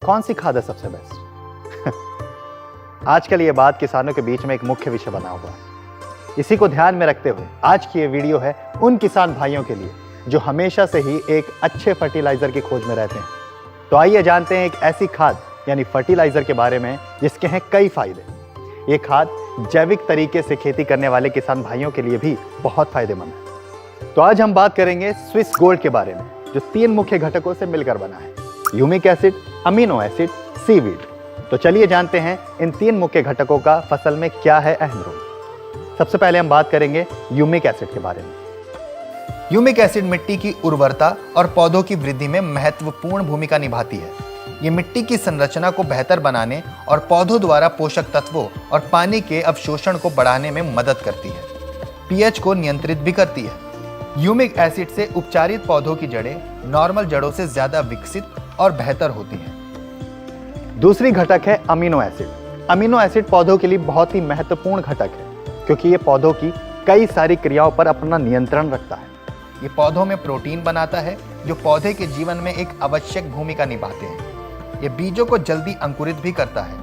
कौन सी खाद है सबसे बेस्ट? आजकल ये बात किसानों के बीच में एक मुख्य विषय बना हुआ है। इसी को ध्यान में रखते हुए आज की ये वीडियो है उन किसान भाइयों के लिए जो हमेशा से ही एक अच्छे फर्टिलाइजर की खोज में रहते हैं। तो आइए जानते हैं एक ऐसी खाद यानी फर्टिलाइजर के बारे में जिसके हैं कई फायदे। ये खाद जैविक तरीके से खेती करने वाले किसान भाइयों के लिए भी बहुत फायदेमंद है। तो आज हम बात करेंगे स्विस गोल्ड के बारे में, जो 3 मुख्य घटकों से मिलकर बना है: humic acid, amino acid, seaweed. तो चलिए जानते हैं इन 3 मुख्य घटकों का फसल में क्या है अहम रोल। सबसे पहले हम बात करेंगे ह्यूमिक एसिड के बारे में। ह्यूमिक एसिड मिट्टी की उर्वरता और पौधों की वृद्धि में महत्वपूर्ण भूमिका निभाती है। ये मिट्टी की संरचना को बेहतर बनाने और पौधों द्वारा पोषक तत्वों और पानी के अवशोषण को बढ़ाने में मदद करती है। पीएच को नियंत्रित भी करती है। ह्यूमिक एसिड से उपचारित पौधों की जड़ें नॉर्मल जड़ों से ज्यादा विकसित और बेहतर होती हैं। दूसरी घटक है अमीनो एसिड। अमीनो एसिड पौधों के लिए बहुत ही महत्वपूर्ण घटक है क्योंकि ये पौधों की कई सारी क्रियाओं पर अपना नियंत्रण रखता है। ये पौधों में प्रोटीन बनाता है जो पौधे के जीवन में एक आवश्यक भूमिका निभाते हैं। ये बीजों को जल्दी अंकुरित भी करता है,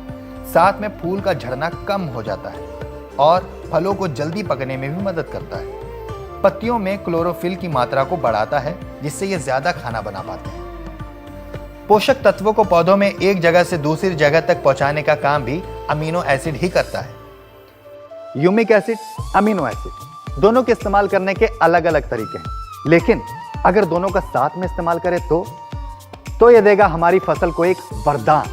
साथ में फूल का झड़ना कम हो जाता है और फलों को जल्दी पकने में भी मदद करता है। पत्तियों में क्लोरोफिल की मात्रा को बढ़ाता है जिससे ये ज्यादा खाना बना पाते हैं। पोषक तत्वों को पौधों में एक जगह से दूसरी जगह तक पहुंचाने का काम भी अमीनो एसिड ही करता है। ह्यूमिक एसिड, अमीनो एसिड दोनों के इस्तेमाल करने के अलग अलग तरीके हैं, लेकिन अगर दोनों का साथ में इस्तेमाल करें तो यह देगा हमारी फसल को एक वरदान,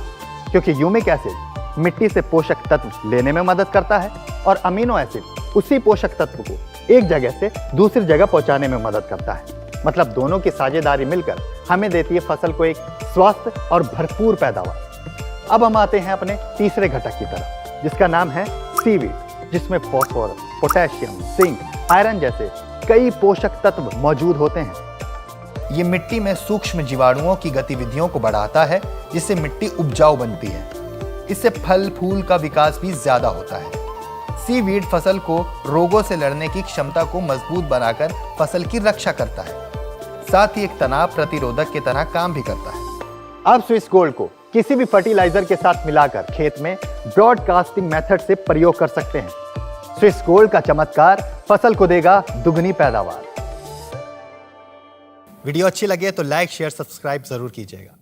क्योंकि ह्यूमिक एसिड मिट्टी से पोषक तत्व लेने में मदद करता है और अमीनो एसिड उसी पोषक तत्व को एक जगह से दूसरी जगह पहुंचाने में मदद करता है। मतलब दोनों की साझेदारी मिलकर हमें देती है फसल को एक स्वस्थ और भरपूर पैदावार। अब हम आते हैं अपने तीसरे घटक की तरफ, जिसका नाम है सीवीड, जिसमें फास्फोरस, पोटेशियम, जिंक, आयरन जैसे कई पोषक तत्व मौजूद होते हैं। ये मिट्टी में सूक्ष्म जीवाणुओं की गतिविधियों को बढ़ाता है जिससे मिट्टी उपजाऊ बनती है। इससे फल फूल का विकास भी ज्यादा होता है। सीवीड फसल को रोगों से लड़ने की क्षमता को मजबूत बनाकर फसल की रक्षा करता है, साथ ही एक तनाव प्रतिरोधक की तरह काम भी करता है। अब स्विस गोल्ड को किसी भी फर्टिलाइजर के साथ मिलाकर खेत में ब्रॉडकास्टिंग मेथड से प्रयोग कर सकते हैं। स्विस गोल्ड का चमत्कार फसल को देगा दुगनी पैदावार। वीडियो अच्छी लगे तो लाइक शेयर सब्सक्राइब जरूर कीजिएगा।